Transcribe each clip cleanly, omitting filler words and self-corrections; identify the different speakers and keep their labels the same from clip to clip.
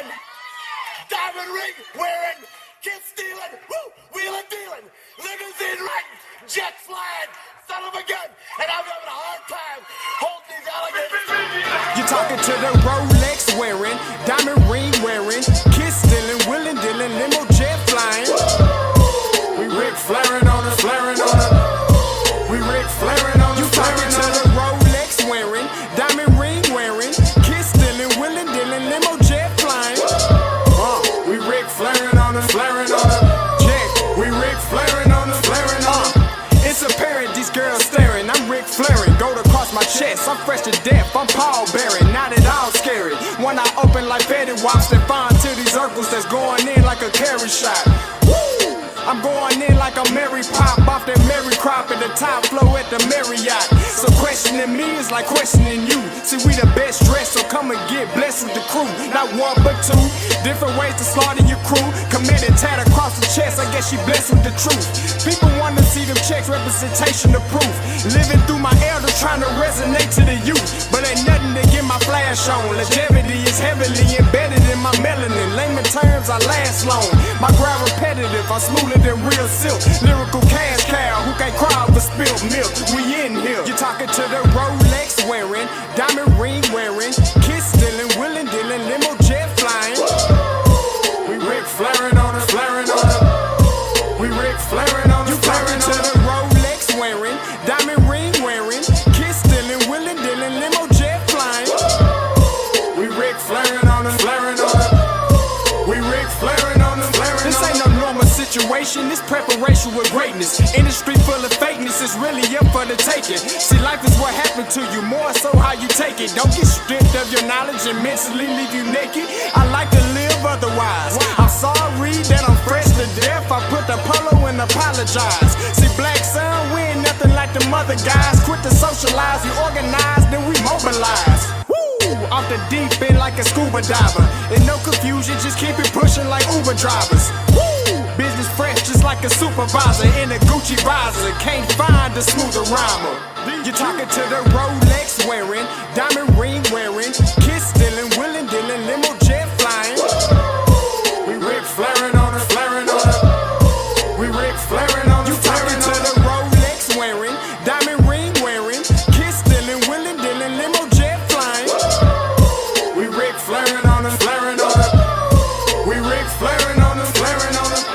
Speaker 1: doing, diamond ring wearing, kiss stealing, wheeling dealing, limousine riding, jet flying, son of a gun, and I'm having a hard time holding these alligators.
Speaker 2: You're talking to the Rolex wearing, diamond ring wearing, kiss stealing, wheeling dealing, limo jet flying. We Rick flaring on us, flaring on us. We Rick flaring on us. You talking to the Rolex wearing, diamond ring wearing, kiss stealing, wheeling dealing, limo jet flying. We Rick flaring on us, flaring on us. Check, we Rick flaring on us, flaring on us. It's apparent these girls staring. I'm Rick flaring, gold across my chest. I'm fresh to death. I'm Paul Bearing, not at all scary. When I open like Betty Wops, they find to these circles that's going in like a carry shot. Woo! I'm going in like a Mary Pop off that Mary Crop at the top flow at the Marriott. So questioning me is like questioning you. See, we the best dressed, so come and get blessed with the crew. Not one but two, different ways to slaughter your crew. Committed tat across the chest, I guess she blessed with the truth. People want to see them checks, representation of proof. Living through my elders, trying to resonate to the youth. But ain't nothing to get my flash on. Longevity is heavily embedded in my melanin. Layman terms, I last long. My grind repetitive, I'm smoother than real silk. Lyrical cash cow, who can't cry for spilled milk. We in here. You're talking to the Rolex wearing, diamond ring wearing, kiss stealing, wheeling dealing, limo jet flying. We Rick flaring on us, flaring on us. We Rick flaring on us. You talking to the Rolex wearing, diamond ring wearing, kiss stealing, wheeling dealing, limo jet flying. We Rick flaring on us, flaring on us. We Rick flaring on us, flaring on us. This ain't no normal situation, this preparation with greatness. Industry full of fakeness is really up for the taking. See, life is what happened to you, more so how you take it. Don't get stripped of your knowledge and mentally leave you naked. I like to live otherwise. I'm sorry that I'm fresh to death. I put the polo and apologize. See, black son, we ain't nothing like the mother guys. Quit to socialize, we organize, then we mobilize. Off the deep end like a scuba diver. And no confusion, just keep it pushing like Uber drivers. Woo! Business fresh just like a supervisor in a Gucci visor. Can't find a smoother rhymer. You're talking to the Rolex wearing, diamond ring wearing, kiss stealing, wheeling dealing, limo jet flying. We Rick flaring on us, flaring on us. We Rick flaring on us. You talking to the Rolex wearing, diamond ring wearing, kiss stealing, wheeling dealing, limo jet flying. We Rick flaring on us, flaring on us. We Rick flaring on us, flaring on us.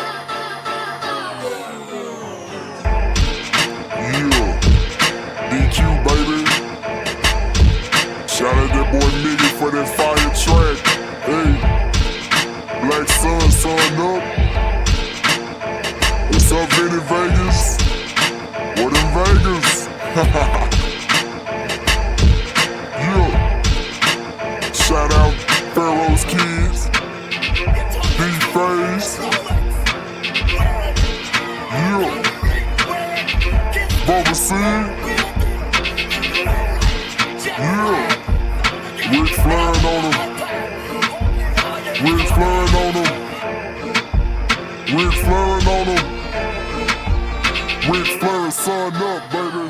Speaker 3: Yeah, DQ baby. Shout out that boy Nigga for that fire track. Hey, Black Sun, sun up. What's up, Vinny Vegas? What in Vegas? Yeah. Shout out Pharaoh's Kids, D-Phase. Yeah. Bubba C. Yeah. Rick flaring on him. Rick flaring on him. Rick flaring on him. Rick flaring, sun up, baby.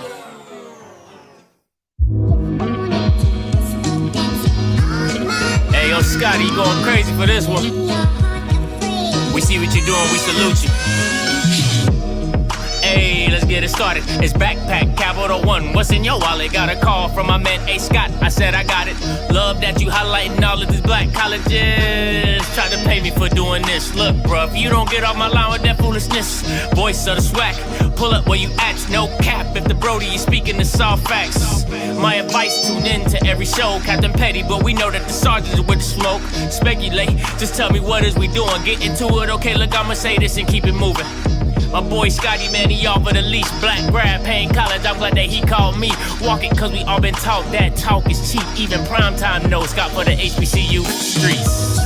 Speaker 4: Hey, yo, Scotty, you going crazy for this one. We see what you're doing, we salute you. Hey, let's get it started. It's Backpack Capital One. What's in your wallet? Got a call from my man A. Scott. I said I got it. Love that you highlighting all of these black colleges. Try to pay me for doing this. Look, bruh, if you don't get off my line with that foolishness, voice of the swag, pull up where you at, no cap. If the Brody is speaking the soft facts, my advice, tune in to every show. Captain Petty, but we know that the sergeants are with the smoke. Speculate, just tell me what is we doing. Get into it, okay, look, I'ma say this and keep it moving. My boy Scotty, man, he offered the least. Black grad, paying college, I'm glad that he called me. Walking cause we all been taught that talk is cheap. Even primetime knows Scott for the HBCU streets.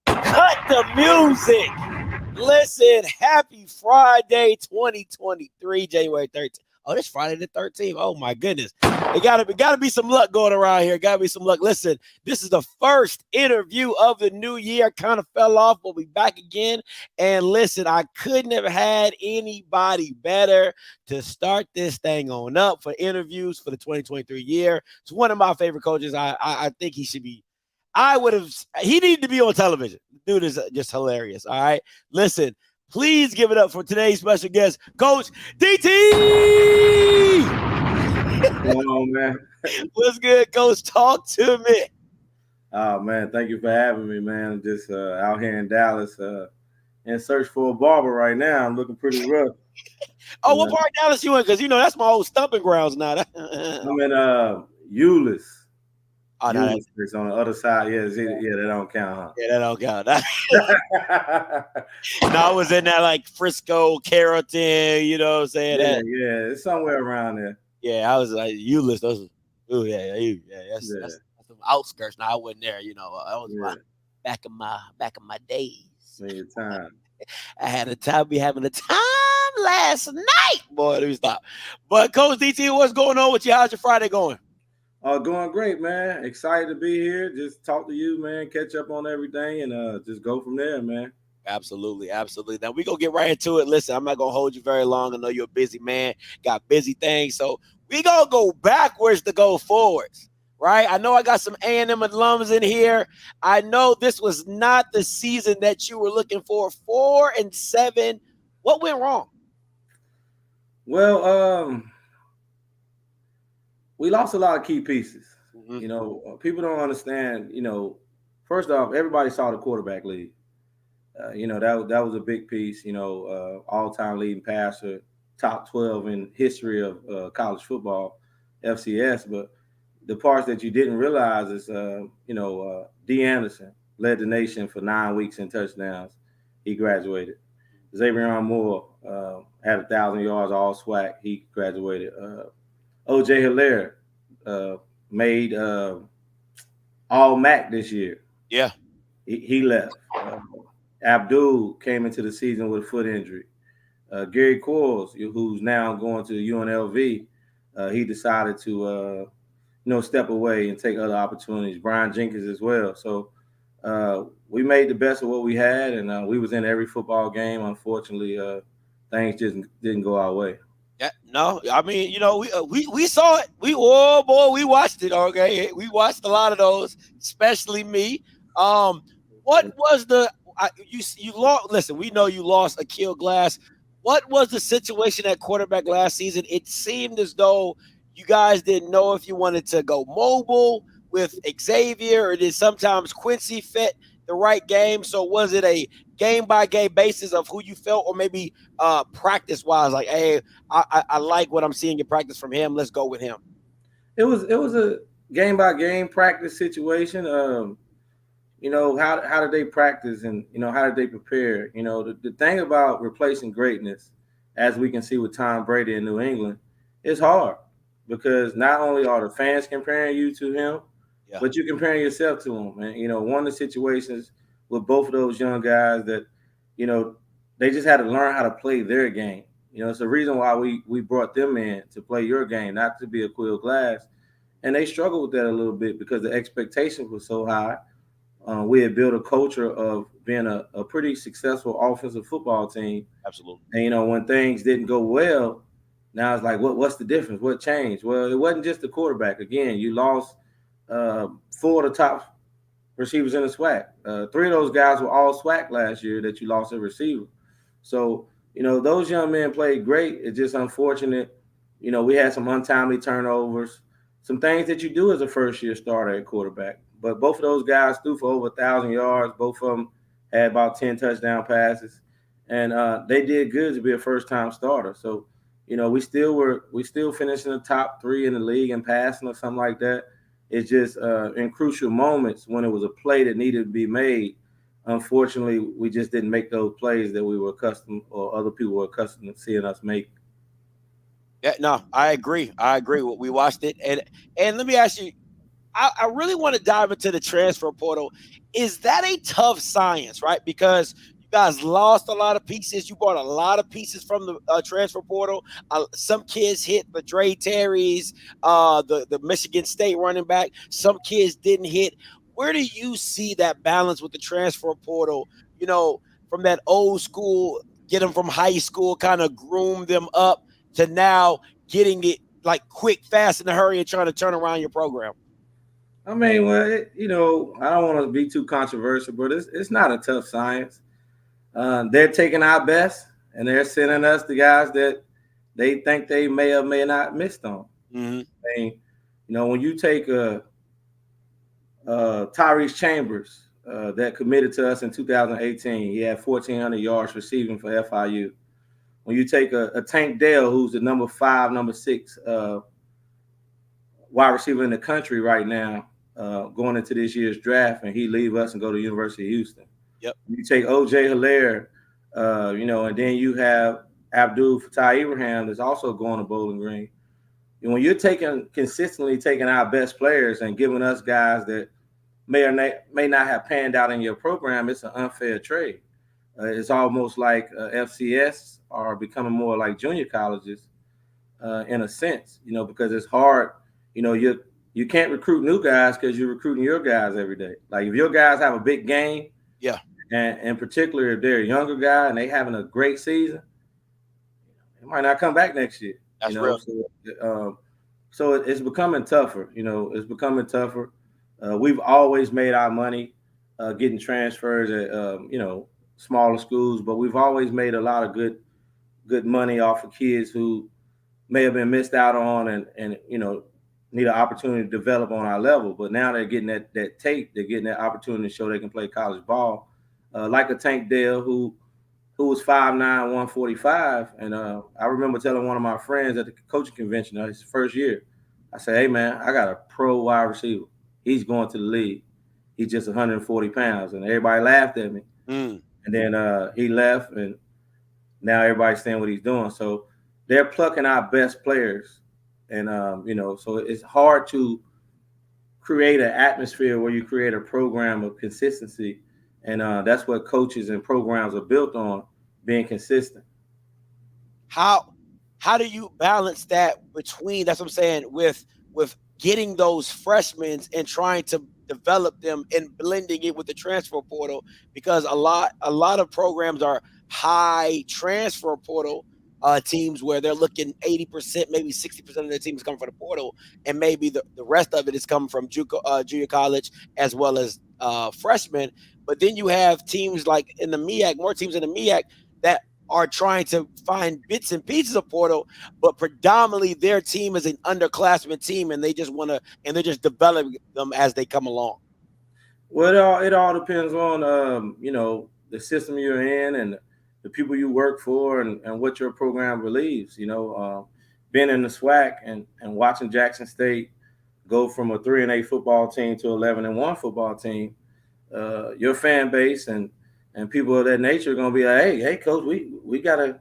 Speaker 5: Cut the music! Listen, happy Friday 2023, January 13th. Oh, this Friday the 13th. Oh my goodness. It gotta be some luck going around here. Gotta be some luck. Listen, this is the first interview of the new year. Kind of fell off. We'll be back again. And listen, I couldn't have had anybody better to start this thing on up for interviews for the 2023 year. It's one of my favorite coaches. I think he should be. He needed to be on television. Dude is just hilarious. All right. Listen, please give it up for today's special guest, Coach DT.
Speaker 6: What's going on, man?
Speaker 5: What's good, Coach? Talk to me.
Speaker 6: Oh, man, thank you for having me, man. I'm just out here in Dallas in search for a barber right now. I'm looking pretty rough.
Speaker 5: Oh, what part of Dallas you in? Because, that's my old stomping grounds now.
Speaker 6: I'm in Euless.
Speaker 5: Oh, no,
Speaker 6: it's on the other side. Yeah, that don't count, huh?
Speaker 5: Yeah, that don't count. No, I was in that, like, Frisco, Carrollton, you know what I'm saying?
Speaker 6: Yeah, it's somewhere around there.
Speaker 5: Yeah, I was like, Euless. Those, that's the outskirts. Now I wasn't there, I was back in my days.
Speaker 6: Your time.
Speaker 5: I had a time. We having a time last night, boy. Let me stop. But Coach DT, what's going on with you? How's your Friday going?
Speaker 6: Going great, man. Excited to be here. Just talk to you, man. Catch up on everything, and just go from there, man.
Speaker 5: Absolutely. Now we gonna get right into it. Listen, I'm not gonna hold you very long. I know you're a busy man, got busy things, so we gonna go backwards to go forwards, right? I know I got some A&M alums in here. I know this was not the season that you were looking for. 4-7. What went wrong?
Speaker 6: Well, we lost a lot of key pieces. Mm-hmm. People don't understand. First off, everybody saw the quarterback league. That was a big piece. All-time leading passer, top 12 in history of college football, FCS. But the parts that you didn't realize is, D. Anderson led the nation for 9 weeks in touchdowns. He graduated. Xavier Moore had 1,000 yards, all SWAC. He graduated. O.J. Hilaire made all MAC this year.
Speaker 5: Yeah.
Speaker 6: He left. Abdul came into the season with a foot injury. Gary Quarles, who's now going to UNLV, he decided to, step away and take other opportunities. Brian Jenkins as well. So we made the best of what we had, and we was in every football game. Unfortunately, things just didn't go our way.
Speaker 5: Yeah, no, I mean, we saw it. We watched it. Okay, we watched a lot of those, especially me. What was you lost? Listen, we know you lost Akil Glass. What was the situation at quarterback last season? It seemed as though you guys didn't know if you wanted to go mobile with Xavier, or did sometimes Quincy fit the right game? So was it a game-by-game basis of who you felt, or maybe practice-wise, like, hey, I like what I'm seeing in practice from him. Let's go with him.
Speaker 6: It was a game-by-game practice situation. How did they practice, and how did they prepare? The thing about replacing greatness, as we can see with Tom Brady in New England, is hard, because not only are the fans comparing you to him, but you're comparing yourself to him. And one of the situations with both of those young guys that, they just had to learn how to play their game. It's the reason why we brought them in to play your game, not to be Akil Glass. And they struggled with that a little bit because the expectations were so high. We had built a culture of being a pretty successful offensive football team.
Speaker 5: Absolutely.
Speaker 6: And, when things didn't go well, now it's like, what's the difference? What changed? Well, it wasn't just the quarterback. Again, you lost 4 of the top receivers in the SWAC. 3 of those guys were all SWAC last year that you lost a receiver. So, those young men played great. It's just unfortunate. We had some untimely turnovers, some things that you do as a first-year starter at quarterback. But both of those guys threw for over 1,000 yards. Both of them had about 10 touchdown passes. And they did good to be a first-time starter. So, we still finished in the top 3 in the league in passing or something like that. It's just in crucial moments when it was a play that needed to be made. Unfortunately, we just didn't make those plays that we were accustomed, or other people were accustomed to seeing us make.
Speaker 5: Yeah, no, I agree. We watched it. And let me ask you, I really want to dive into the transfer portal. Is that a tough science, right? Because you guys lost a lot of pieces. You bought a lot of pieces from the transfer portal. Some kids hit the Dre Terry's, the Michigan State running back. Some kids didn't hit. Where do you see that balance with the transfer portal? You know, from that old school, get them from high school, kind of groom them up to now getting it like quick, fast, in a hurry and trying to turn around your program?
Speaker 6: I mean, well, I don't want to be too controversial, but it's not a tough science. They're taking our best, and they're sending us the guys that they think they may or may not missed on.
Speaker 5: Mm-hmm.
Speaker 6: I mean, when you take Tyrese Chambers that committed to us in 2018, he had 1,400 yards receiving for FIU. When you take a Tank Dell, who's the number 5, number 6 wide receiver in the country right now, going into this year's draft, and he leave us and go to the University of Houston.
Speaker 5: Yep.
Speaker 6: You take O.J. Hilaire, and then you have Abdul Fattah Ibrahim that's also going to Bowling Green. And when you're consistently taking our best players and giving us guys that may or may not have panned out in your program, it's an unfair trade. It's almost like FCS are becoming more like junior colleges in a sense, because it's hard. You can't recruit new guys because you're recruiting your guys every day. Like if your guys have a big game,
Speaker 5: yeah,
Speaker 6: and in particular if they're a younger guy and they having a great season, they might not come back next year.
Speaker 5: That's real.
Speaker 6: So it's becoming tougher. It's becoming tougher. We've always made our money getting transfers at smaller schools, but we've always made a lot of good money off of kids who may have been missed out on and need an opportunity to develop on our level. But now they're getting that tape. They're getting that opportunity to show they can play college ball. Like a Tank Dell who was 5'9", 145. And I remember telling one of my friends at the coaching convention, his first year, I said, hey, man, I got a pro wide receiver. He's going to the league. He's just 140 pounds. And everybody laughed at me.
Speaker 5: Mm.
Speaker 6: And then he left, and now everybody's saying what he's doing. So they're plucking our best players. And, so it's hard to create an atmosphere where you create a program of consistency. And that's what coaches and programs are built on, being consistent.
Speaker 5: How do you balance that between, that's what I'm saying, with getting those freshmen and trying to develop them and blending it with the transfer portal? Because a lot of programs are high transfer portal teams where they're looking 80%, maybe 60% of their teams come from the portal, and maybe the rest of it is coming from junior college as well as freshmen. But then you have teams like in the MEAC, more teams in the MEAC that are trying to find bits and pieces of portal, but predominantly their team is an underclassmen team, and they're just developing them as they come along.
Speaker 6: Well, it all depends on the system you're in and the people you work for and what your program believes. Being in the SWAC and watching Jackson State go from a 3-8 football team to 11-1 football team, your fan base and people of that nature are gonna be like, hey, coach, we gotta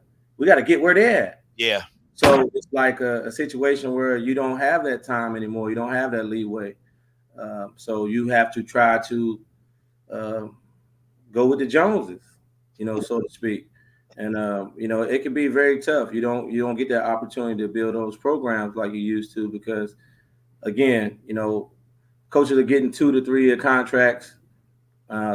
Speaker 6: get where they're at.
Speaker 5: Yeah.
Speaker 6: So it's like a situation where you don't have that time anymore. You don't have that leeway. So you have to try to go with the Joneses, so to speak. And it can be very tough. You don't get that opportunity to build those programs like you used to, because again, coaches are getting 2 to 3 year contracts.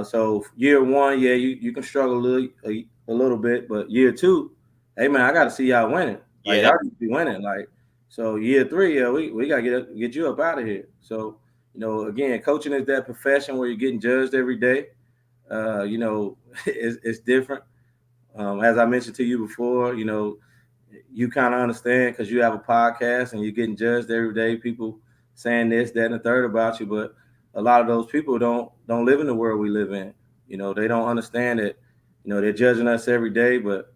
Speaker 6: So year one, yeah, you can struggle a little bit, but year 2, hey man, I got to see y'all winning. Like, y'all need to be winning. Like, so year 3, yeah, we got to get you up out of here. So, again, coaching is that profession where you're getting judged every day. It's different. As I mentioned to you before, you kind of understand because you have a podcast and you're getting judged every day. People saying this, that, and the third about you, but a lot of those people don't live in the world we live in. They don't understand that, they're judging us every day. But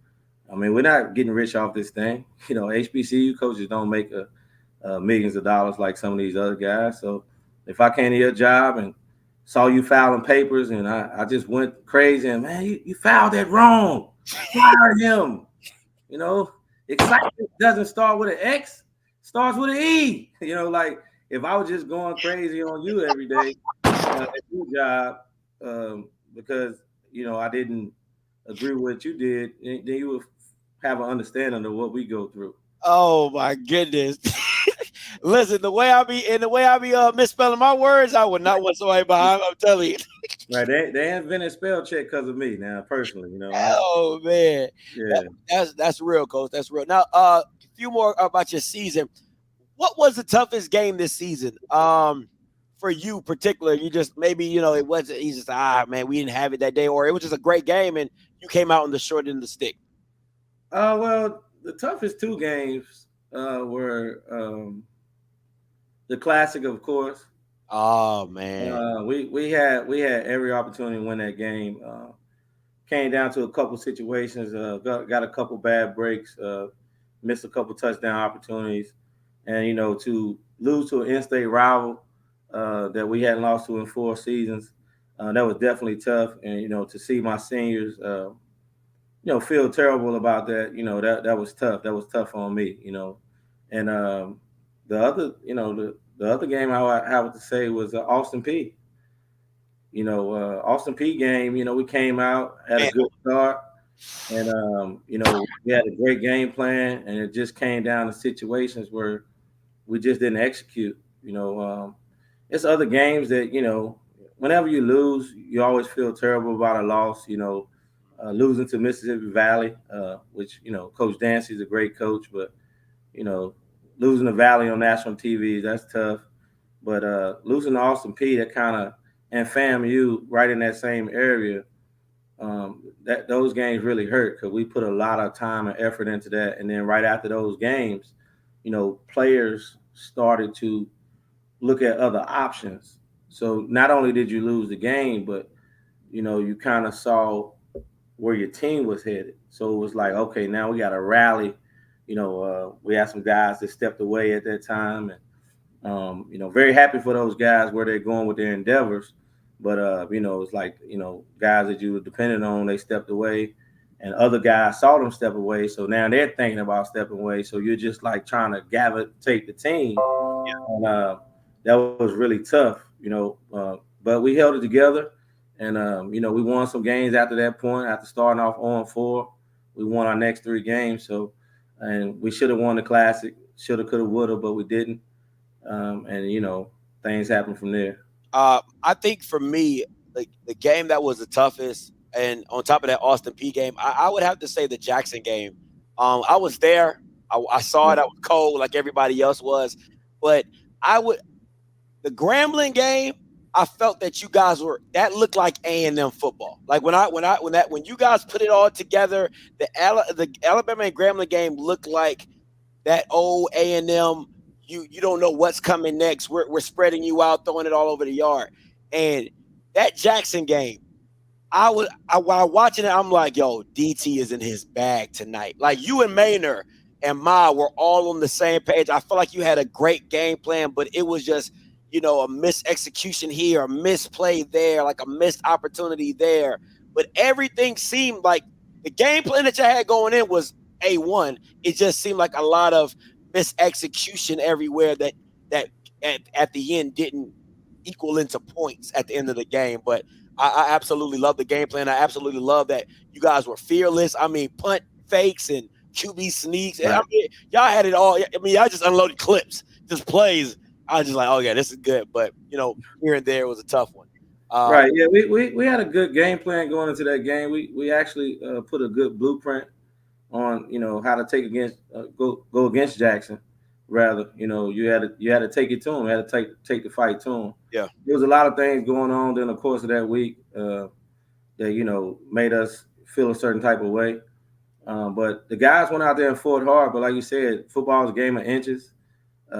Speaker 6: I mean, we're not getting rich off this thing. HBCU coaches don't make millions of dollars like some of these other guys. So if I came to your job and saw you filing papers and I just went crazy and, man, you filed that wrong, fire him. Excitement doesn't start with an X, starts with an E. Like if I was just going crazy on you every day at your job because, I didn't agree with what you did, then you would have an understanding of what we go through.
Speaker 5: Oh my goodness. Listen, the way I be misspelling my words, I would not want somebody behind. I'm telling you.
Speaker 6: Right, they invented spell check because of me. Now, personally,
Speaker 5: Oh man,
Speaker 6: yeah.
Speaker 5: that's real, coach. That's real. Now, a few more about your season. What was the toughest game this season? For you, particular, you just maybe it wasn't. You just man, we didn't have it that day, or it was just a great game and you came out on the short end of the stick.
Speaker 6: Well, the toughest two games were the Classic, of course.
Speaker 5: Oh man,
Speaker 6: We had every opportunity to win that game. Came down to a couple situations. Got a couple bad breaks. Missed a couple touchdown opportunities, and to lose to an in-state rival that we hadn't lost to in 4 seasons, that was definitely tough. And to see my seniors, feel terrible about that. That was tough. That was tough on me. And the other game I have to say was Austin P. Austin P game, we came out, had a good start, and we had a great game plan, and it just came down to situations where we just didn't execute. It's other games that, whenever you lose, you always feel terrible about a loss. Losing to Mississippi Valley, which, Coach Dancy's a great coach, but, losing to Valley on national TV, that's tough. But losing to Austin P, that kind of, and FAMU right in that same area, that those games really hurt because we put a lot of time and effort into that. And then right after those games, players started to look at other options. So not only did you lose the game, but, you kind of saw where your team was headed. So it was like, okay, now we got to rally. We had some guys that stepped away at that time, and very happy for those guys where they're going with their endeavors. But it's like guys that you were dependent on, they stepped away, and other guys saw them step away. So now they're thinking about stepping away. So you're just like trying to take the team, and that was really tough. But we held it together. And, we won some games after that point. After starting off 0-4, we won our next 3 games. So, and we should have won the Classic. Shoulda, coulda, woulda, but we didn't. And, things happened from there.
Speaker 5: I think for me, the game that was the toughest, and on top of that Austin P game, I would have to say the Jackson game. I was there. I saw it. I was cold like everybody else was. But the Grambling game, I felt that you guys that looked like A&M football. Like when you guys put it all together, the Alabama and Grambling game looked like that old A&M. You don't know what's coming next. We're spreading you out, throwing it all over the yard. And that Jackson game, while watching it, I'm like, yo, DT is in his bag tonight. Like you and Maynard and Ma were all on the same page. I feel like you had a great game plan, but it was just a missed execution here, a misplay there, like a missed opportunity there. But everything seemed like the game plan that you had going in was A1. It just seemed like a lot of missed execution everywhere that at the end didn't equal into points at the end of the game. But I absolutely love the game plan. I absolutely love that you guys were fearless. I mean, punt fakes and QB sneaks. Right. I mean, y'all had it all. I mean, y'all just unloaded clips, just plays. I was just like, oh yeah, this is good. But here and there was a tough one.
Speaker 6: Right. Yeah, we had a good game plan going into that game. We actually put a good blueprint on how to take against go against Jackson. Rather, you had to take it to him. You had to take the fight to him.
Speaker 5: Yeah.
Speaker 6: There was a lot of things going on during the course of that week that made us feel a certain type of way. But the guys went out there and fought hard. But like you said, football is a game of inches. We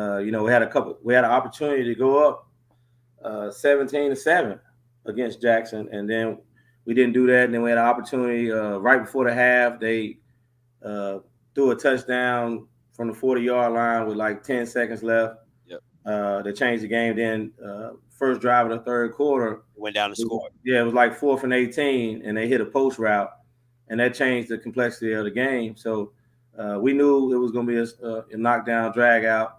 Speaker 6: had an opportunity to go up 17-7 against Jackson, and then we didn't do that. And then we had an opportunity right before the half. They threw a touchdown from the 40-yard line with like 10 seconds left.
Speaker 5: Yep.
Speaker 6: They changed the game. Then first drive of the third quarter,
Speaker 5: went down and scored.
Speaker 6: Yeah, it was like 4th and 18, and they hit a post route, and that changed the complexity of the game. So we knew it was going to be a knockdown, drag out.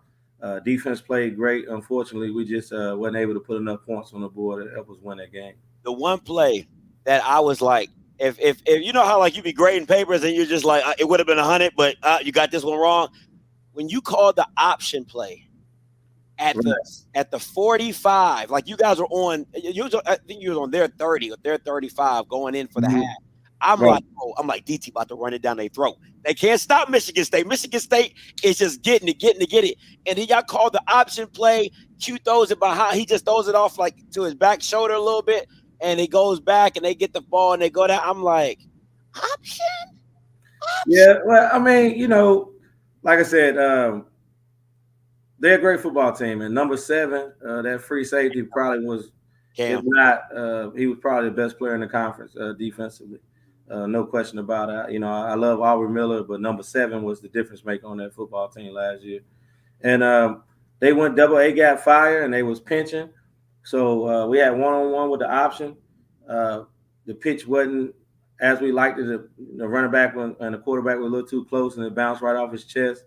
Speaker 6: Defense played great. Unfortunately, we just wasn't able to put enough points on the board to help us win that game.
Speaker 5: The one play that I was like, if you know how like you be grading papers and you're just like it would have been 100, but you got this one wrong. When you called the option play at the 45, like you guys were on, I think you was on their 30 or their 35 going in for the half. I'm like, DT about to run it down their throat. They can't stop Michigan State. Michigan State is just getting it. And then y'all call the option play. Q throws it behind. He just throws it off like to his back shoulder a little bit, and it goes back, and they get the ball, and they go down. I'm like, option?
Speaker 6: Yeah, well, I mean, you know, like I said, they're a great football team. And number 7, that free safety probably was, if not, he was probably the best player in the conference defensively. No question about it. You know, I love Aubrey Miller, but number 7 was the difference maker on that football team last year. And they went double A gap fire, and they was pinching. So we had one-on-one with the option. The pitch wasn't as we liked it. The running back and the quarterback were a little too close, and it bounced right off his chest.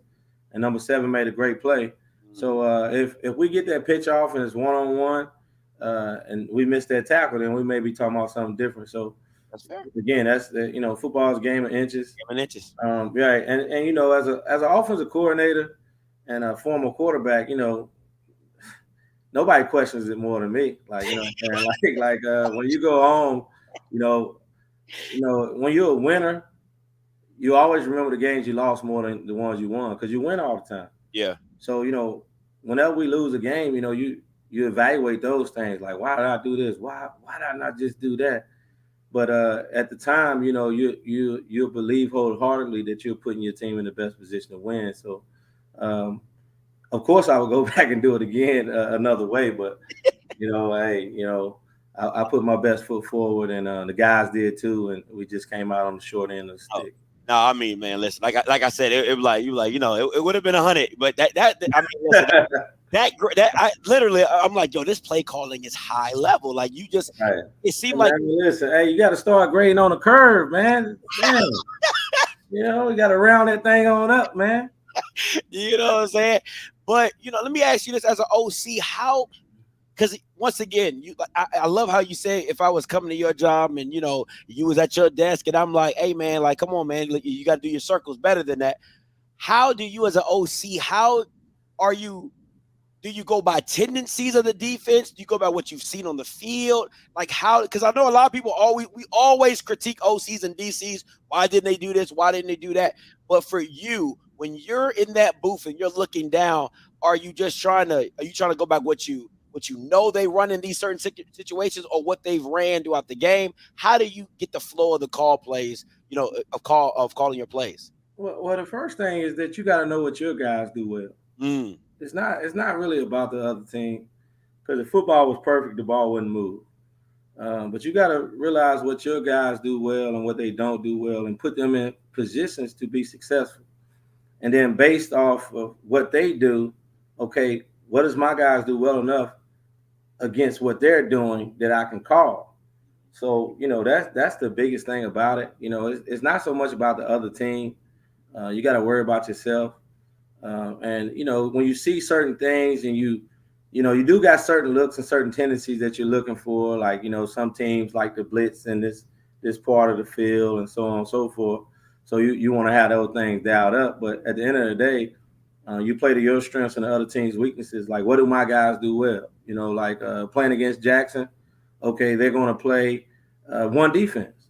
Speaker 6: And number 7 made a great play. So if we get that pitch off and it's one-on-one and we miss that tackle, then we may be talking about something different. So
Speaker 5: that's fair.
Speaker 6: Again, that's football's game of inches. Yeah, and you know, as an offensive coordinator and a former quarterback, you know, nobody questions it more than me. Like, you know what I'm saying? like when you go home, you know, when you're a winner, you always remember the games you lost more than the ones you won, because you win all the time.
Speaker 5: Yeah.
Speaker 6: So, you know, whenever we lose a game, you know, you evaluate those things. Like, why did I do this? Why did I not just do that? But at the time, you know, you believe wholeheartedly that you're putting your team in the best position to win. So, of course, I would go back and do it again another way. But, you know, hey, you know, I put my best foot forward, and the guys did too, and we just came out on the short end of the stick.
Speaker 5: No, I mean, man, listen, like I said, it was like you know, it would have been 100, but that I mean, listen, I literally, I'm like, yo, this play calling is high level. Like, you just, right. It seemed like,
Speaker 6: listen, hey, you got to start grading on the curve, man. Damn. You know, you got to round that thing on up, man.
Speaker 5: You know what I'm saying? But, you know, let me ask you this as an OC, how, because once again, I love how you say, if I was coming to your job and, you know, you was at your desk and I'm like, hey, man, like, come on, man, you got to do your circles better than that. How do you as an OC, how are you, do you go by tendencies of the defense? Do you go by what you've seen on the field? Like, how, because I know a lot of people always critique OCs and DCs. Why didn't they do this? Why didn't they do that? But for you, when you're in that booth and you're looking down, are you trying to go back what you know they run in these certain situations, or what they've ran throughout the game? How do you get the flow of the call plays, you know, of calling your plays?
Speaker 6: Well, the first thing is that you got to know what your guys do well. It's not really about the other team, because if football was perfect, the ball wouldn't move. But you got to realize what your guys do well and what they don't do well, and put them in positions to be successful. And then based off of what they do, okay, what does my guys do well enough against what they're doing that I can call? So, you know, that's the biggest thing about it. You know, it's not so much about the other team. You got to worry about yourself. And, you know, when you see certain things and you do got certain looks and certain tendencies that you're looking for, like, you know, some teams like the blitz in this part of the field and so on and so forth. So you want to have those things dialed up. But at the end of the day, you play to your strengths and the other team's weaknesses. Like, what do my guys do well? You know, like playing against Jackson, okay, they're going to play one defense.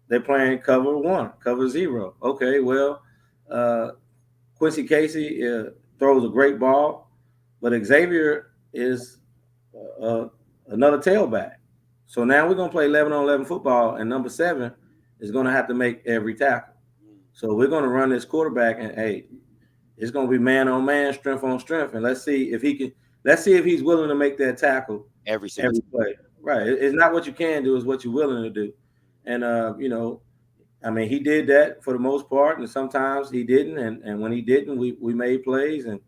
Speaker 6: They're playing cover 1, cover 0. Okay, well, Quincy Casey throws a great ball, but Xavier is another tailback. So now we're going to play 11-on-11 football, and number 7 is going to have to make every tackle. So we're going to run this quarterback, and hey, it's going to be man on man, strength on strength, and let's see if he's willing to make that tackle every play. Right. It's not what you can do, it's what you're willing to do. And you know, I mean, he did that for the most part, and sometimes he didn't. And when he didn't, we made plays, and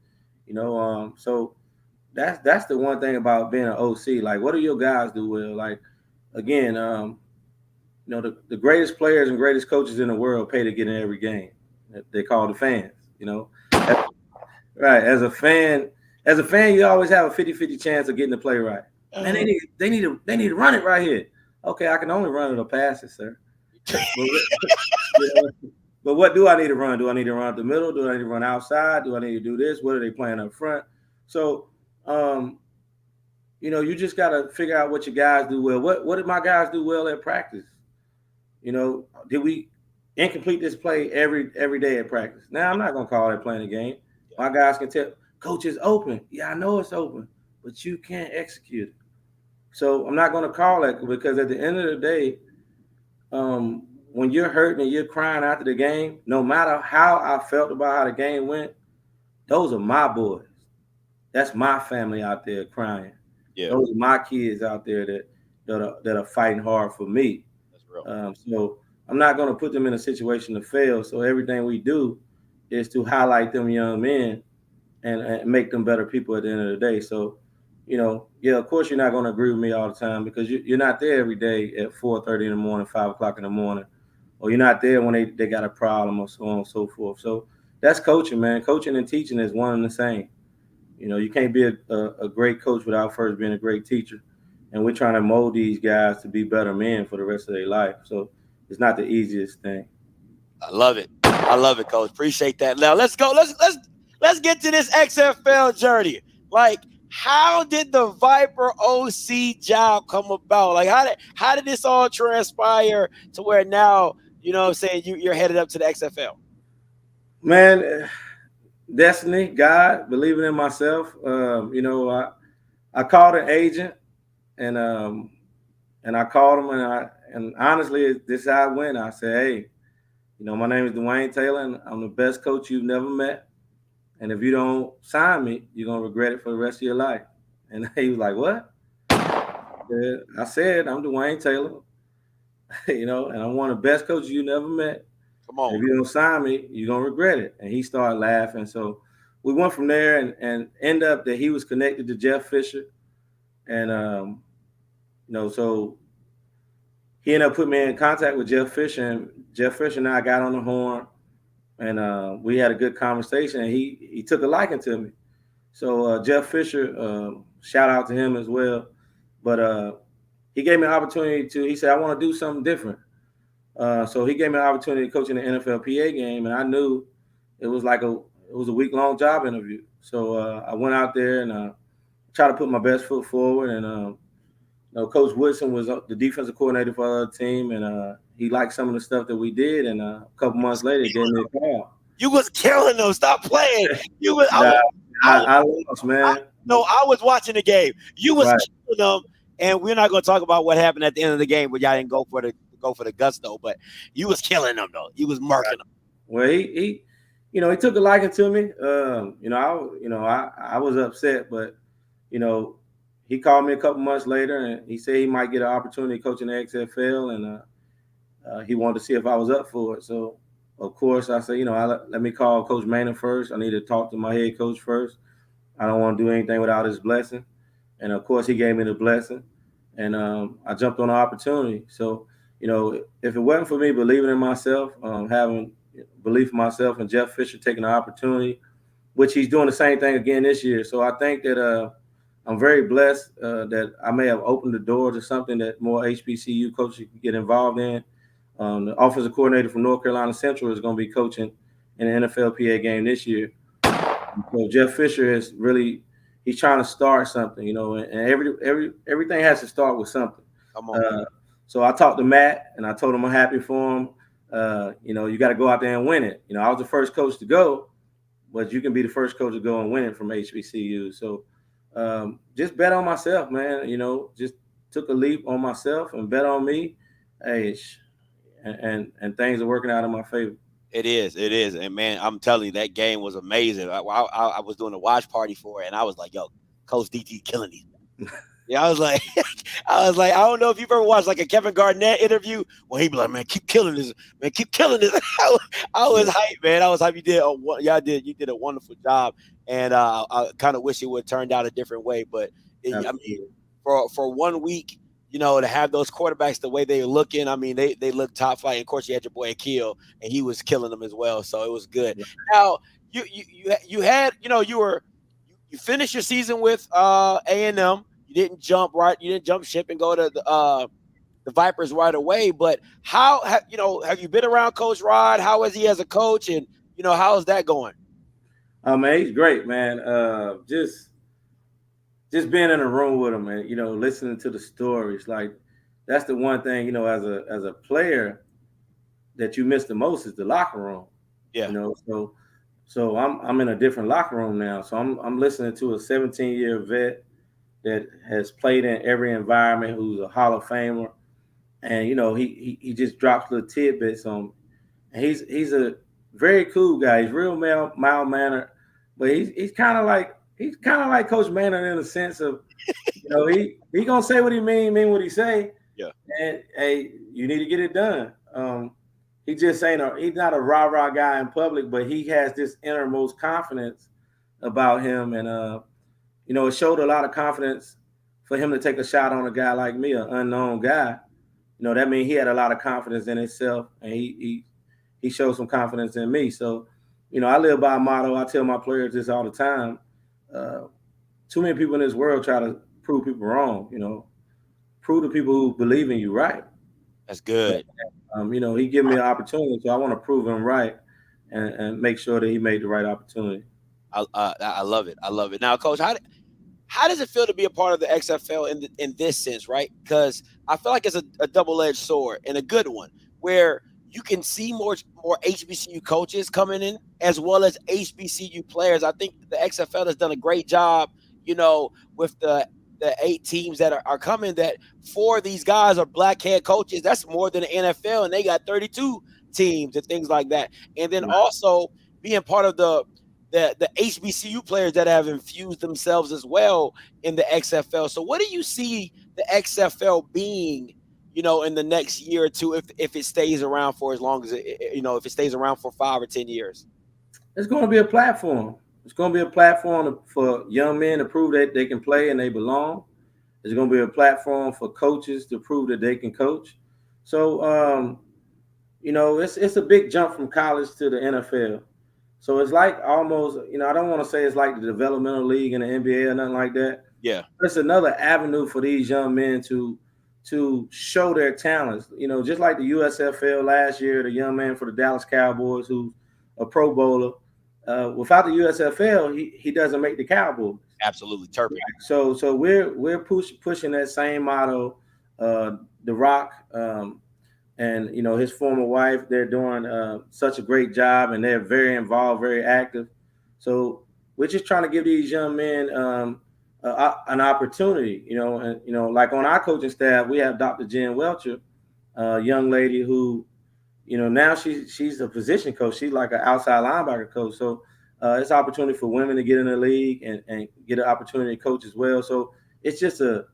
Speaker 6: you know, so that's the one thing about being an OC. Like, what do your guys do well? Like, again, you know, the greatest players and greatest coaches in the world pay to get in every game. They call the fans, you know. Right. As a fan, you always have a 50-50 chance of getting the play right. Man, they need to run it right here. Okay, I can only run it or pass it, sir. But what do I need to run? Do I need to run up the middle? Do I need to run outside? Do I need to do this? What are they playing up front? So, you just got to figure out what your guys do well. What did my guys do well at practice? Did we incomplete this play every day at practice? Now, I'm not going to call that playing a game. My guys can tell, coach, it's open. Yeah, I know it's open, but you can't execute it. So I'm not going to call that, because at the end of the day, when you're hurting and you're crying after the game, no matter how I felt about how the game went, those are my boys. That's my family out there crying. Yeah. Those are my kids out there that are fighting hard for me. That's real. So I'm not going to put them in a situation to fail. So everything we do is to highlight them young men and make them better people at the end of the day. So, of course you're not going to agree with me all the time, because you're not there every day at 4:30 in the morning, 5 o'clock in the morning, or you're not there when they got a problem, or so on and so forth. So that's coaching, man. Coaching and teaching is one and the same. You can't be a great coach without first being a great teacher. And we're trying to mold these guys to be better men for the rest of their life. So it's not the easiest thing.
Speaker 5: I love it. Coach. Appreciate that. Now let's go. Let's get to this XFL journey. Like, how did the Viper OC job come about? Like, how did this all transpire to where now, what I'm saying, you're headed up to the XFL?
Speaker 6: Man, destiny, God, believing in myself. I called an agent, and I called him, and honestly, this is how it went. I said, hey, my name is Duane Taylor, and I'm the best coach you've never met. And if you don't sign me, you're going to regret it for the rest of your life. And he was like, what? I said, I'm Duane Taylor, and I'm one of the best coaches you never met. Come on. If you don't sign me, you're going to regret it. And he started laughing. So we went from there and end up that he was connected to Jeff Fisher. And, so he ended up putting me in contact with Jeff Fisher. And Jeff Fisher and I got on the horn. And we had a good conversation, and he took a liking to me. So Jeff Fisher, shout out to him as well. But he gave me an opportunity he said, I want to do something different. So he gave me an opportunity to coach in the NFLPA game, and I knew it was a week-long job interview. So I went out there and tried to put my best foot forward. And Coach Woodson was the defensive coordinator for our team, and he liked some of the stuff that we did. And a couple months later, he gave me a call.
Speaker 5: You was killing them. Stop playing. You was.
Speaker 6: I lost, man.
Speaker 5: I was watching the game. You was killing them, and we're not going to talk about what happened at the end of the game, but y'all didn't go for the gusto. But you was killing them, though. You was marking them.
Speaker 6: Well, he took a liking to me. I was upset, but he called me a couple months later, and he said he might get an opportunity coaching the XFL, and he wanted to see if I was up for it. So, of course, I said, let me call Coach Maynard first. I need to talk to my head coach first. I don't want to do anything without his blessing. And, of course, he gave me the blessing, and I jumped on the opportunity. So, if it wasn't for me believing in myself, having belief in myself, and Jeff Fisher taking the opportunity, which he's doing the same thing again this year. So I think that I'm very blessed that I may have opened the door to something that more HBCU coaches can get involved in. The offensive coordinator from North Carolina Central is going to be coaching in the NFLPA game this year. So Jeff Fisher is really, he's trying to start something, and everything has to start with something. Come on. So I talked to Matt, and I told him I'm happy for him. You got to go out there and win it. I was the first coach to go, but you can be the first coach to go and win it from HBCU. So just bet on myself, man. Just took a leap on myself and bet on me. Hey, and things are working out in my favor.
Speaker 5: It is. And man, I'm telling you, that game was amazing. I was doing a watch party for it, and I was like, yo, Coach DT killing these. Yeah, I was like, I don't know if you've ever watched like a Kevin Garnett interview when he be like, man, keep killing this. I was hyped, man. I was hyped. You did a wonderful job, and I kind of wish it would have turned out a different way. But for 1 week, to have those quarterbacks the way they were looking, I mean, they looked top flight. And of course, you had your boy Akil, and he was killing them as well. So it was good. Yeah. Now you had, you finished your season with A&M. You didn't jump ship and go to the the Vipers right away. But how have you been around Coach Rod? How is he as a coach, and how is that going?
Speaker 6: Man, he's great, man. Just being in a room with him and listening to the stories, like that's the one thing as a player that you miss the most is the locker room.
Speaker 5: Yeah.
Speaker 6: So I'm in a different locker room now. So I'm listening to a 17-year vet that has played in every environment, who's a Hall of Famer, and he just drops little tidbits on me. And he's a very cool guy. He's real mild mannered, but he's kind of like Coach Manning in the sense of he gonna say what he mean what he say.
Speaker 5: Yeah.
Speaker 6: And hey, you need to get it done. He just he's not a rah-rah guy in public, but he has this innermost confidence about him. And, it showed a lot of confidence for him to take a shot on a guy like me, an unknown guy. That means he had a lot of confidence in himself, and he showed some confidence in me. So, I live by a motto. I tell my players this all the time. Too many people in this world try to prove people wrong, prove the people who believe in you right.
Speaker 5: That's good.
Speaker 6: He gave me an opportunity, so I want to prove him right and make sure that he made the right opportunity.
Speaker 5: I love it. I love it. Now, Coach, how does it feel to be a part of the XFL in this sense, right? Because I feel like it's a double-edged sword and a good one, where you can see more HBCU coaches coming in as well as HBCU players. I think the XFL has done a great job, with the 8 teams that are coming, that 4 of these guys are black head coaches. That's more than the NFL, and they got 32 teams and things like that. And then also being part of the HBCU players that have infused themselves as well in the XFL. So what do you see the XFL being, in the next year or two, if it stays around for as long as if it stays around for 5 or 10 years?
Speaker 6: It's going to be a platform. It's going to be a platform for young men to prove that they can play and they belong. It's going to be a platform for coaches to prove that they can coach. So, it's a big jump from college to the NFL. So it's like almost, I don't want to say it's like the developmental league in the NBA or nothing like that.
Speaker 5: Yeah.
Speaker 6: It's another avenue for these young men to show their talents. Just like the USFL last year, the young man for the Dallas Cowboys who's a Pro Bowler. Without the USFL, he doesn't make the Cowboys.
Speaker 5: Absolutely, Turpin.
Speaker 6: So we're pushing that same motto. The Rock and his former wife, they're doing such a great job, and they're very involved, very active. So we're just trying to give these young men an opportunity. And like on our coaching staff, we have Dr. Jen Welcher, a young lady who. Now she's a position coach. She's like an outside linebacker coach. So it's an opportunity for women to get in the league and get an opportunity to coach as well. So it's just a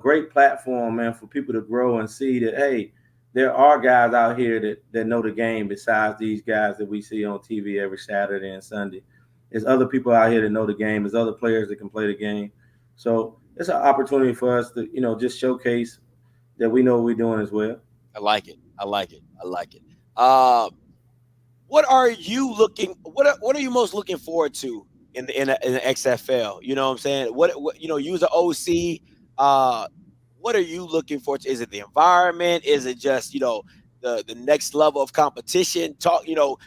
Speaker 6: great platform, man, for people to grow and see that, hey, there are guys out here that know the game besides these guys that we see on TV every Saturday and Sunday. There's other people out here that know the game. There's other players that can play the game. So it's an opportunity for us to, just showcase that we know what we're doing as well.
Speaker 5: I like it. What are you most looking forward to in the XFL? You know what I'm saying? What you as an OC, what are you looking forward to? Is it the environment? Is it just, the next level of competition,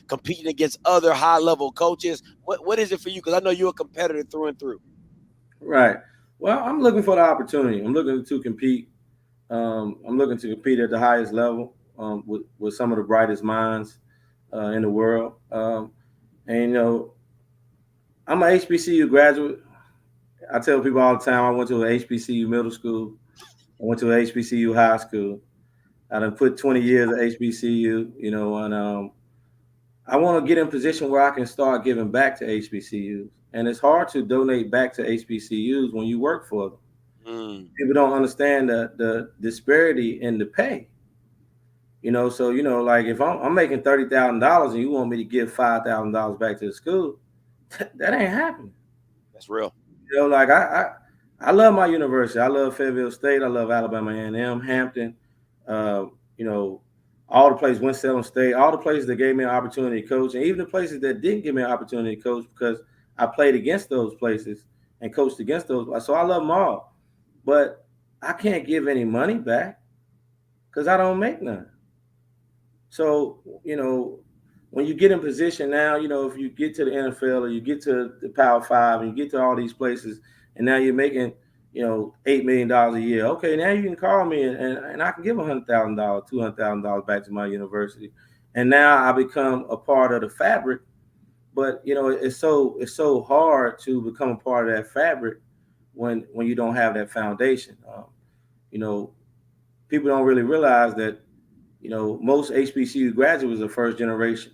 Speaker 5: competing against other high level coaches? What is it for you? Because I know you're a competitor through and through.
Speaker 6: Right. Well, I'm looking for the opportunity. I'm looking to compete. I'm looking to compete at the highest level. With some of the brightest minds in the world. And, I'm an HBCU graduate. I tell people all the time I went to an HBCU middle school. I went to an HBCU high school. I done put 20 years at HBCU, and I want to get in a position where I can start giving back to HBCUs. And it's hard to donate back to HBCUs when you work for them. People don't understand the disparity in the pay. So, like if I'm making $30,000 and you want me to give $5,000 back to the school, that ain't happening.
Speaker 5: That's real.
Speaker 6: Like I love my university. I love Fayetteville State. I love Alabama A&M, Hampton, all the places, Winston-Salem State, all the places that gave me an opportunity to coach, and even the places that didn't give me an opportunity to coach because I played against those places and coached against those. So I love them all. But I can't give any money back. because I don't make none. So, when you get in position now, if you get to the NFL or you get to the Power 5 and you get to all these places, and now you're making, $8 million a year. Okay, now you can call me and I can give $100,000, $200,000 back to my university. And now I become a part of the fabric. But, it's so hard to become a part of that fabric when you don't have that foundation. People don't really realize that, most HBCU graduates are first generation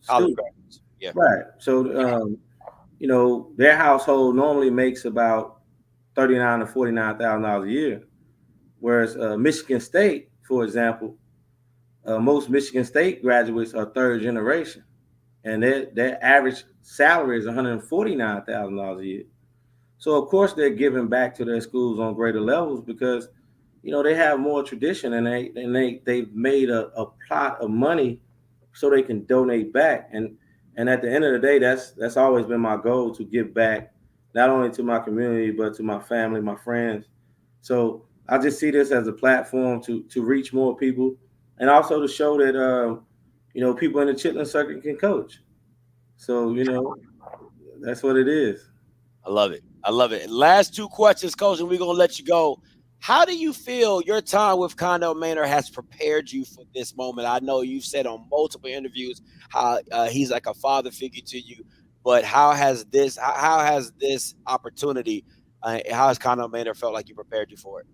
Speaker 6: students.
Speaker 5: Yeah.
Speaker 6: Right. So, their household normally makes about $39,000 to $49,000 a year, whereas Michigan State, for example, most Michigan State graduates are third generation, and their average salary is $149,000 a year. So of course they're giving back to their schools on greater levels because they have more tradition and they've made a plot of money so they can donate back. And at the end of the day, that's always been my goal, to give back not only to my community but to my family, my friends. So I just see this as a platform to reach more people, and also to show that people in the Chitlin circuit can coach. So that's what it is.
Speaker 5: I love it. I love it. Last two questions, Coach, and we're gonna let you go. How do you feel your time with Connell Maynard has prepared you for this moment? I know you've said on multiple interviews how he's like a father figure to you, but how has this opportunity, how has Connell Maynard felt like he prepared you for it?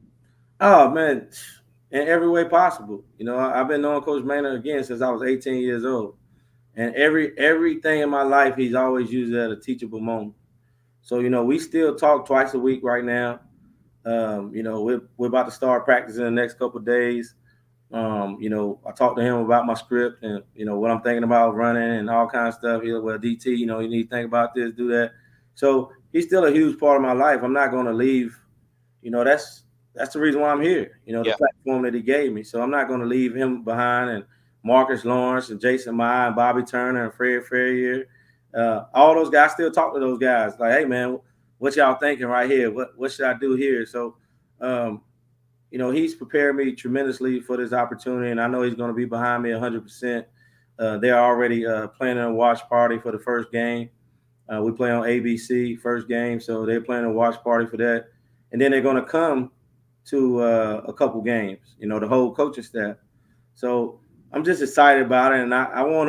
Speaker 6: Oh man, in every way possible. I've been knowing Coach Maynard again since I was 18 years old, and everything in my life he's always used it as a teachable moment. So we still talk twice a week right now. We're about to start practicing the next couple of days. I talked to him about my script and what I'm thinking about running and all kinds of stuff. He'll, well, DT, you need to think about this, do that. So he's still a huge part of my life. I'm not going to leave. That's the reason why I'm here. The platform that he gave me. So I'm not going to leave him behind. And Marcus Lawrence and Jason Mai and Bobby Turner and Fred Ferrier, all those guys, I still talk to those guys. Like, hey man, what y'all thinking right here? What should I do here? So, he's prepared me tremendously for this opportunity, and I know he's going to be behind me 100%. They're already planning a watch party for the first game. We play on ABC first game, so they're planning a watch party for that. And then they're going to come to a couple games, the whole coaching staff. So I'm just excited about it, and I want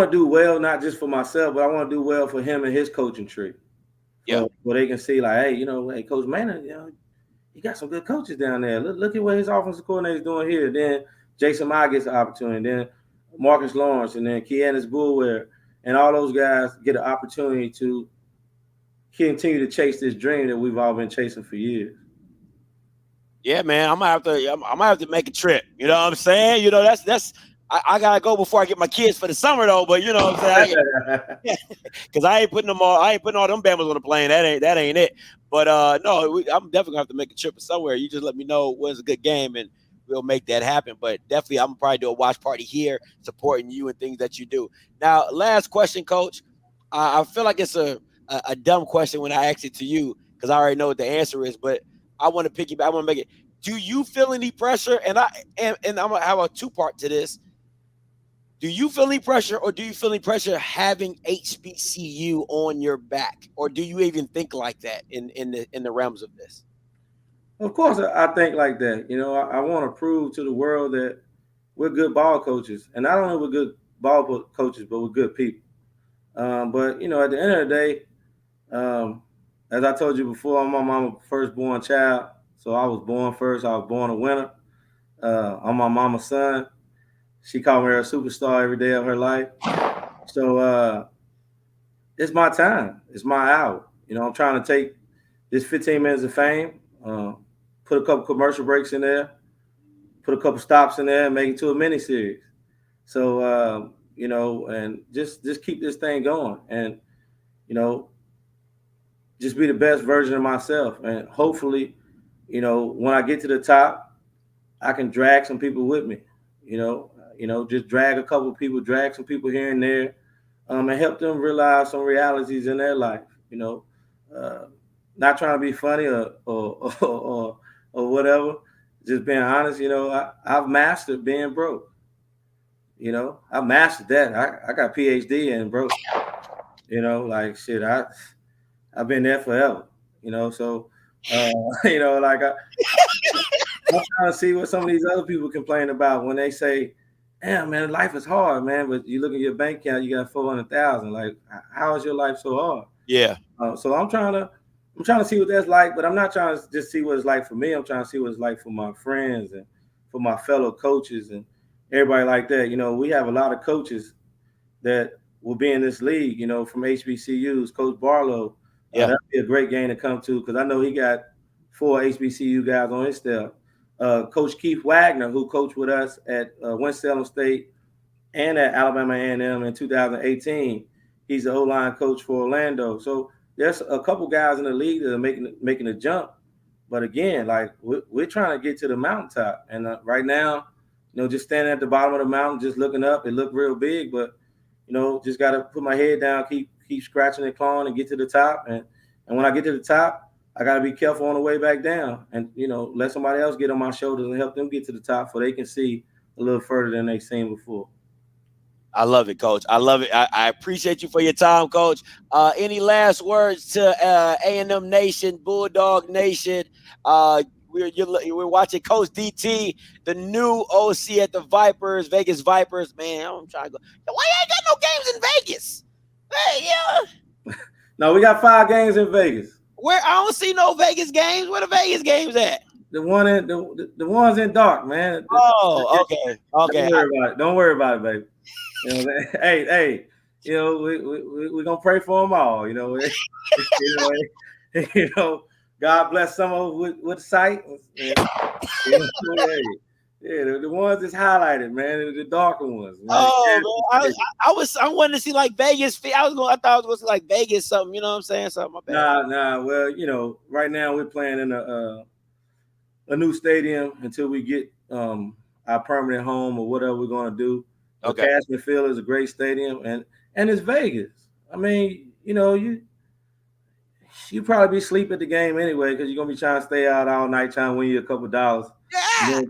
Speaker 6: to do well, not just for myself, but I want to do well for him and his coaching tree.
Speaker 5: Yeah.
Speaker 6: Where they can see, like, hey, hey, Coach Maynard, you got some good coaches down there. Look at what his offensive coordinator is doing here. Then Jason Mai gets an opportunity. Then Marcus Lawrence, and then Keanis Boulware, and all those guys get an opportunity to continue to chase this dream that we've all been chasing for years.
Speaker 5: Yeah, man, I might have to make a trip. You know what I'm saying? That's I gotta go before I get my kids for the summer though. But you know what I'm saying? Because I ain't putting all them Bama's on the plane. That ain't it. But no, I'm definitely gonna have to make a trip somewhere. You just let me know when's a good game and we'll make that happen. But definitely, I'm gonna probably do a watch party here, supporting you and things that you do. Now, last question, Coach. I feel like it's a dumb question when I ask it to you because I already know what the answer is. But I want to piggyback. I want to make it. Do you feel any pressure? And I'm gonna have a two-part to this. Do you feel any pressure, or do you feel any pressure having HBCU on your back, or do you even think like that in the realms of this?
Speaker 6: Of course, I think like that. I want to prove to the world that we're good ball coaches, and not only we're good ball coaches, but we're good people. But at the end of the day, as I told you before, I'm my mama's firstborn child, so I was born first. I was born a winner. I'm my mama's son. She called me a superstar every day of her life. So it's my time. It's my hour. I'm trying to take this 15 minutes of fame, put a couple commercial breaks in there, put a couple stops in there, and make it to a mini series. So and just keep this thing going, and just be the best version of myself. And hopefully, when I get to the top, I can drag some people with me. Just drag a couple of people, drag some people here and there, and help them realize some realities in their life. Not trying to be funny or whatever. just being honest, I've mastered being broke. I mastered that. I got PhD in broke. Like shit, I've been there forever. So like I'm trying to see what some of these other people complain about when they say, "Damn, man, life is hard, man." But you look at your bank account, you got 400,000. Like, how is your life so hard?
Speaker 5: Yeah.
Speaker 6: So I'm trying to see what that's like, but I'm not trying to just see what it's like for me. I'm trying to see what it's like for my friends and for my fellow coaches and everybody like that. We have a lot of coaches that will be in this league, from HBCUs. Coach Barlow, that'd be a great game to come to because I know he got 4 HBCU guys on his staff. Coach Keith Wagner, who coached with us at Winston-Salem State and at Alabama A&M in 2018, he's the O-line coach for Orlando. So there's a couple guys in the league that are making a jump. But again, like we're trying to get to the mountaintop. And right now, just standing at the bottom of the mountain, just looking up, it looked real big. But, just got to put my head down, keep scratching and clawing and get to the top. And when I get to the top, I got to be careful on the way back down and, let somebody else get on my shoulders and help them get to the top so they can see a little further than they've seen before.
Speaker 5: I love it, Coach. I love it. I appreciate you for your time, Coach. Any last words to A&M Nation, Bulldog Nation? We're watching Coach DT, the new OC at the Vipers, Vegas Vipers. Man, I'm trying to go. Why you ain't got no games in Vegas? Hey, yeah.
Speaker 6: No, we got 5 games in Vegas.
Speaker 5: Where I don't see no Vegas games. Where the Vegas games at?
Speaker 6: The ones in dark, man.
Speaker 5: Oh, okay.
Speaker 6: Don't worry about it, baby. Hey, we're gonna pray for them all. God bless some of them with sight. The ones that's highlighted, man, the darker ones. Man.
Speaker 5: Oh, man. I wanted to see like Vegas. I thought it was like Vegas something. You know what I'm saying? Something.
Speaker 6: Nah. Well, right now we're playing in a new stadium until we get our permanent home or whatever we're gonna do. Okay. Cashman Field is a great stadium, and it's Vegas. I mean, you probably be asleep at the game anyway because you're gonna be trying to stay out all night trying to win you a couple dollars.
Speaker 5: Yeah.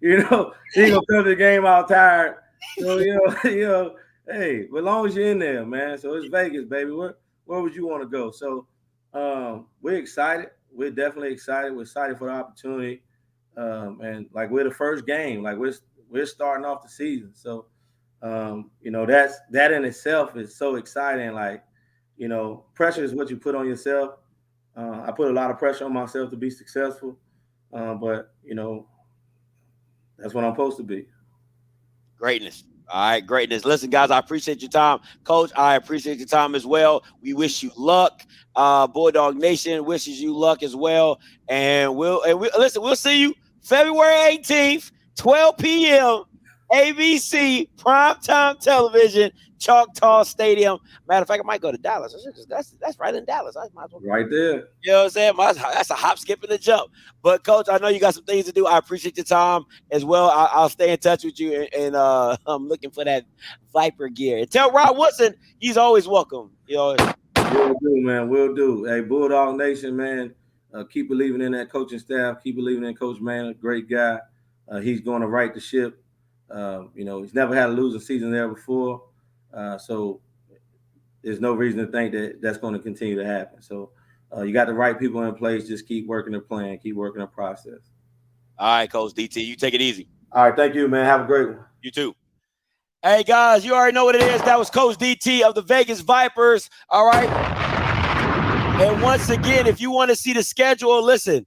Speaker 6: You gonna come to the game all tired. So hey, but as long as you're in there, man. So it's Vegas, baby. Where would you want to go? So we're excited. We're definitely excited. We're excited for the opportunity. And like we're the first game. Like we're starting off the season. So that in itself is so exciting. Like, pressure is what you put on yourself. I put a lot of pressure on myself to be successful. But that's what I'm supposed to be.
Speaker 5: Greatness. All right, greatness. Listen, guys, I appreciate your time. Coach, I appreciate your time as well. We wish you luck. Bulldog Nation wishes you luck as well. And we'll see you February 18th, 12 p.m. ABC primetime television, Choctaw Stadium. Matter of fact, I might go to Dallas. That's right in Dallas. I might as well.
Speaker 6: Right there.
Speaker 5: You know what I'm saying? That's a hop, skip, and a jump. But, Coach, I know you got some things to do. I appreciate your time as well. I'll stay in touch with you, and I'm looking for that Viper gear. And tell Rob Woodson he's always welcome. Will
Speaker 6: do, man. Will do. Hey, Bulldog Nation, man, keep believing in that coaching staff. Keep believing in Coach Mann, great guy. He's going to right the ship. He's never had a losing season there before. So there's no reason to think that that's going to continue to happen. So you got the right people in place. Just keep working the plan, keep working the process.
Speaker 5: All right, Coach DT, you take it easy.
Speaker 6: All right, thank you, man. Have a great one.
Speaker 5: You too. Hey, guys, you already know what it is. That was Coach DT of the Vegas Vipers. All right. And once again, if you want to see the schedule, listen,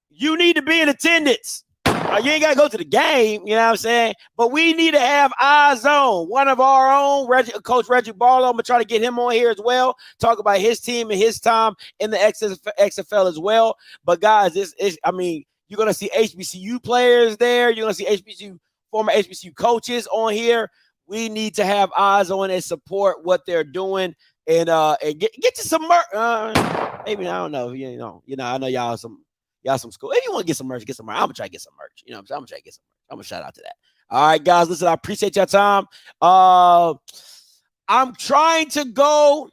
Speaker 5: you need to be in attendance. You ain't got to go to the game, you know what I'm saying? But we need to have eyes on one of our own, Coach Reggie Barlow. I'm going to try to get him on here as well, talk about his team and his time in the XFL as well. But, guys, you're going to see HBCU players there. You're going to see former HBCU coaches on here. We need to have eyes on and support what they're doing and get you some merch. Maybe, I don't know. I know y'all some school. If you want to get some merch, get some merch. I'm gonna try to get some merch. I'm gonna try to get some merch. I'm gonna shout out to that. All right, guys. Listen, I appreciate your time. I'm trying to go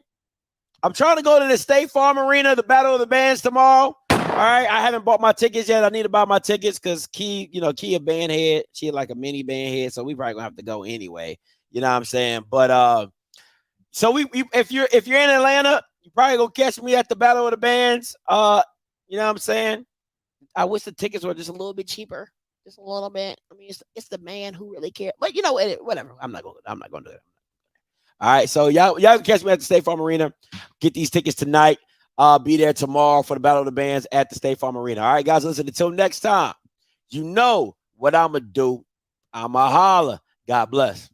Speaker 5: to the State Farm Arena, the Battle of the Bands tomorrow. All right, I haven't bought my tickets yet. I need to buy my tickets because Key a band head. She like a mini band head, so we probably gonna have to go anyway. You know what I'm saying? But so we if you're in Atlanta, you probably gonna catch me at the Battle of the Bands. You know what I'm saying? I wish the tickets were just a little bit cheaper, just a little bit. I mean, it's the man who really cares. But you know, whatever. I'm not gonna do it. All right, so y'all can catch me at the State Farm Arena. Get these tickets tonight. Be there tomorrow for the Battle of the Bands at the State Farm Arena. All right, guys, listen, until next time, you know what I'm going to do. I'm going to holler. God bless.